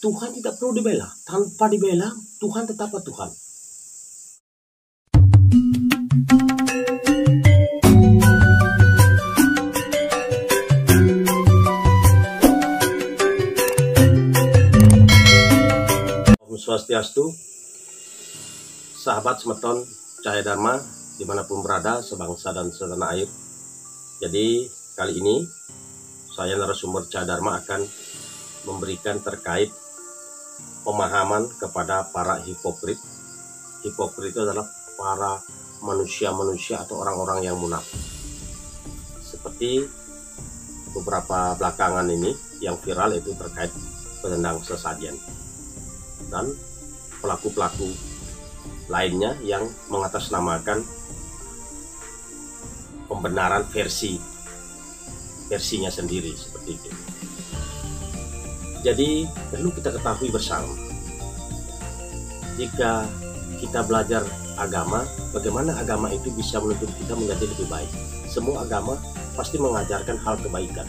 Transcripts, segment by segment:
Tuhan tidak perlu dibela. Tanpa dibela, Tuhan tetaplah Tuhan. Om Swastiastu, sahabat semeton Cahaya Dharma dimanapun berada, sebangsa dan setanah air. Jadi kali ini saya narasumber Cahaya Dharma akan memberikan terkait pemahaman kepada para hipokrit. Hipokrit itu adalah para manusia-manusia atau orang-orang yang munafik. Seperti beberapa belakangan ini yang viral itu terkait penendang sesajen dan pelaku-pelaku lainnya yang mengatasnamakan pembenaran versinya sendiri seperti itu. Jadi perlu kita ketahui bersama, jika kita belajar agama, bagaimana agama itu bisa menuntut kita menjadi lebih baik. Semua agama pasti mengajarkan hal kebaikan.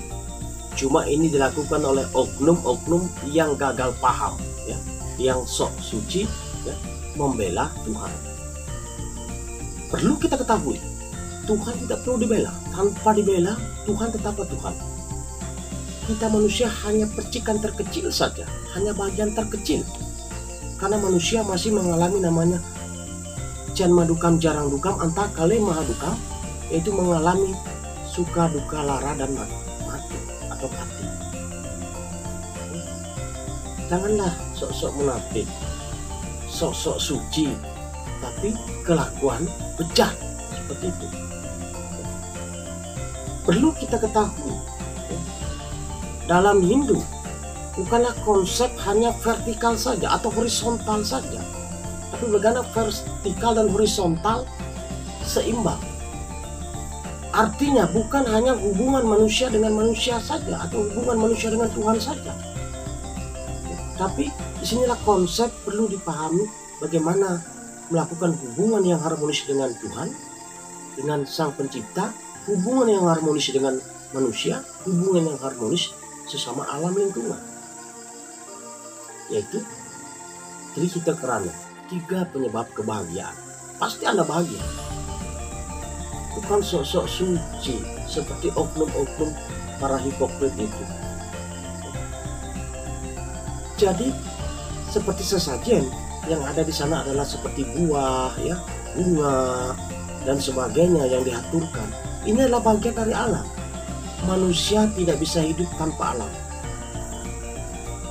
Cuma ini dilakukan oleh oknum-oknum yang gagal paham, ya, yang sok suci, ya, membela Tuhan. Perlu kita ketahui, Tuhan tidak perlu dibela. Tanpa dibela, Tuhan tetaplah Tuhan. Kita manusia hanya percikan terkecil saja, hanya bagian terkecil. Karena manusia masih mengalami namanya janma dukam jarang dukam anta kali maha dukam, yaitu mengalami suka duka lara dan mati atau mati. Janganlah sok-sok munafik, sok-sok suci, tapi kelakuan bejat seperti itu. Perlu kita ketahui, dalam Hindu bukanlah konsep hanya vertikal saja atau horizontal saja, tapi bagaimana vertikal dan horizontal seimbang. Artinya bukan hanya hubungan manusia dengan manusia saja atau hubungan manusia dengan Tuhan saja, tapi disinilah konsep perlu dipahami bagaimana melakukan hubungan yang harmonis dengan Tuhan, dengan Sang Pencipta, hubungan yang harmonis dengan manusia, hubungan yang harmonis sesama alam lingkungan, yaitu Trihita Karana, 3 penyebab kebahagiaan. Pasti Anda bahagia, bukan sok-sok suci seperti oknum-oknum para hipokrit itu. Jadi seperti sesajen yang ada di sana adalah seperti buah, ya, bunga dan sebagainya yang diaturkan. Ini adalah bagian dari alam. Manusia tidak bisa hidup tanpa alam.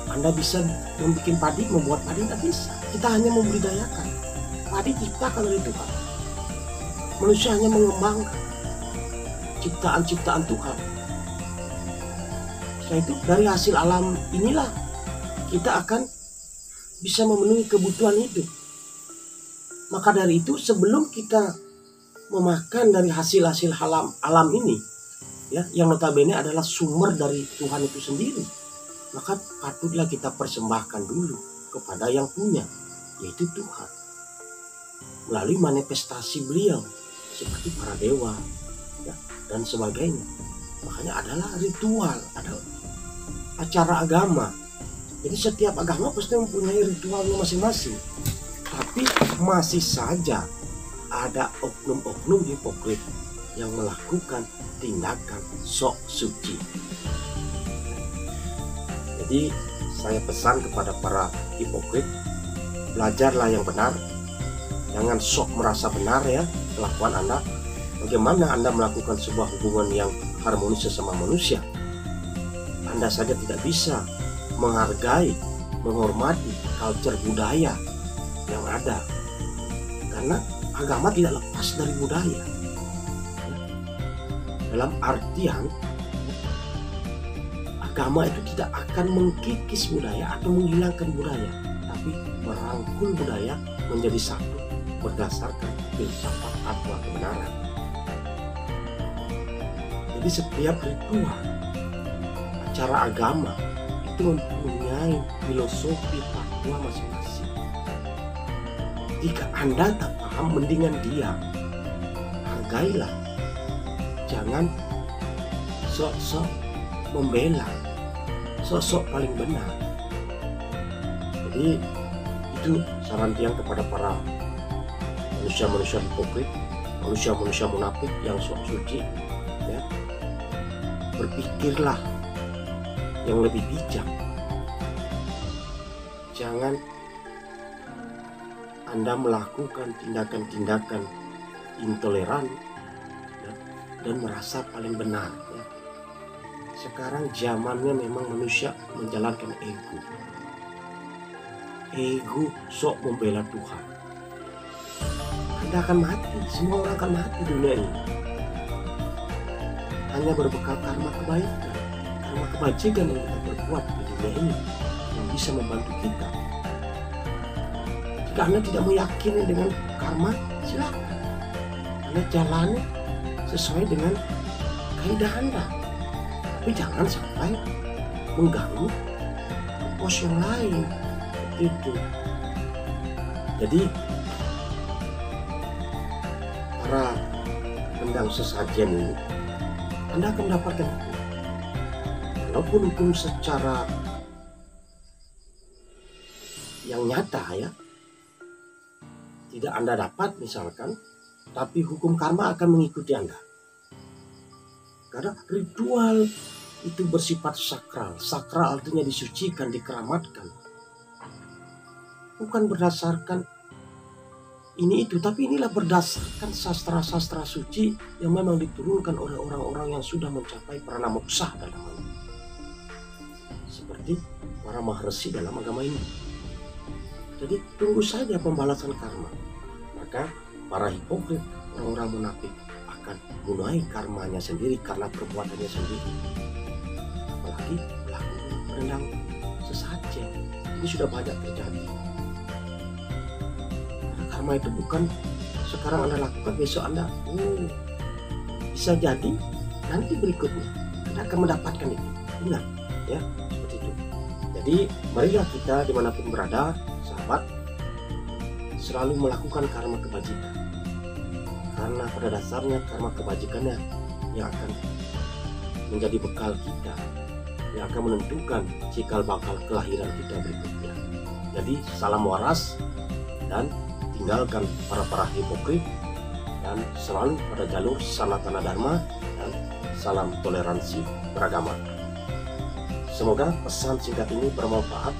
Anda bisa membuat padi, membuat padi, tidak bisa. Kita hanya membudidayakan. Padi diciptakan oleh Tuhan. Manusia hanya mengembangkan ciptaan-ciptaan Tuhan. Setelah itu dari hasil alam inilah kita akan bisa memenuhi kebutuhan hidup. Maka dari itu sebelum kita memakan dari hasil-hasil alam ini, ya, yang notabene adalah sumber dari Tuhan itu sendiri, maka patutlah kita persembahkan dulu kepada yang punya, yaitu Tuhan, melalui manifestasi beliau seperti para dewa, ya, dan sebagainya. Makanya adalah ritual, ada acara agama. Jadi setiap agama pasti mempunyai ritualnya masing-masing, tapi masih saja ada oknum-oknum hipokrit yang melakukan tindakan sok suci. Jadi saya pesan kepada para hipokrit, belajarlah yang benar, jangan sok merasa benar, ya, kelakuan Anda. Bagaimana Anda melakukan sebuah hubungan yang harmonis sesama manusia? Anda saja tidak bisa menghargai, menghormati culture budaya yang ada, karena agama tidak lepas dari budaya. Dalam artian agama itu tidak akan mengkikis budaya atau menghilangkan budaya, tapi merangkul budaya menjadi satu berdasarkan filsafat atau kebenaran. Jadi setiap ritual acara agama itu mempunyai filosofi fatwa masing-masing. Jika Anda tak paham, mendingan diam, hargailah. Jangan sok-sok membela, sok-sok paling benar. Jadi itu saran Tiang kepada para manusia-manusia hipokrit, manusia-manusia munafik yang sok suci, ya. Berpikirlah yang lebih bijak. Jangan Anda melakukan tindakan-tindakan intoleran, ya, dan merasa paling benar, ya. Sekarang zamannya memang manusia menjalankan ego. Ego sok membela Tuhan. Anda akan mati, semua orang akan mati di dunia ini. Hanya berbekal karma kebaikan, karma kebajikan yang kita berbuat di dunia ini yang bisa membantu kita. Jika Anda tidak meyakini dengan karma, silakan Anda jalani sesuai dengan kaidah Anda. Tapi jangan sampai mengganggu pos yang lain. Itu. Jadi para pendang sesajen ini, Anda akan mendapatkan hukum. Walaupun hukum secara yang nyata, ya, tidak Anda dapat misalkan, tapi hukum karma akan mengikuti Anda. Karena ritual itu bersifat sakral. Sakral artinya disucikan, dikeramatkan. Bukan berdasarkan ini itu, tapi inilah berdasarkan sastra-sastra suci yang memang diturunkan oleh orang-orang yang sudah mencapai prana moksa dalam hal ini. Seperti para maharsi dalam agama ini. Jadi tunggu saja pembalasan karma. Maka para hipokrit, orang-orang munafik akan menuai karmanya sendiri karena perbuatannya sendiri. Apalagi pelaku rendang sesajen. Ini sudah banyak terjadi. Karena karma itu bukan sekarang Anda lakukan, besok Anda bisa jadi nanti berikutnya Anda akan mendapatkan itu. Ingat, ya, seperti itu. Jadi marilah kita dimanapun berada, sahabat, selalu melakukan karma kebajikan. Karena pada dasarnya karma kebajikannya yang akan menjadi bekal kita, yang akan menentukan cikal bakal kelahiran kita berikutnya. Jadi salam waras dan tinggalkan para hipokrit, dan selalu pada jalur Sanatana Dharma, dan salam toleransi beragama. Semoga pesan singkat ini bermanfaat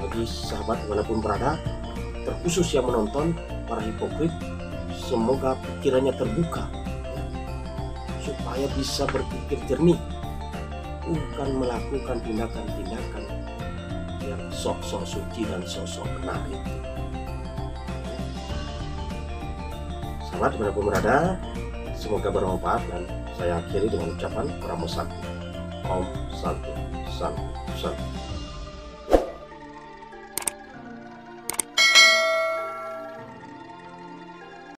bagi sahabat dimanapun berada, terkhusus yang menonton para hipokrit. Semoga pikirannya terbuka, supaya bisa berpikir jernih, bukan melakukan tindakan-tindakan yang sok-sok suci dan sok-sok benar itu. Sahabat dimanapun berada, semoga bermanfaat, dan saya akhiri dengan ucapan Pramu Santi. Om Santi, Santi, Santi.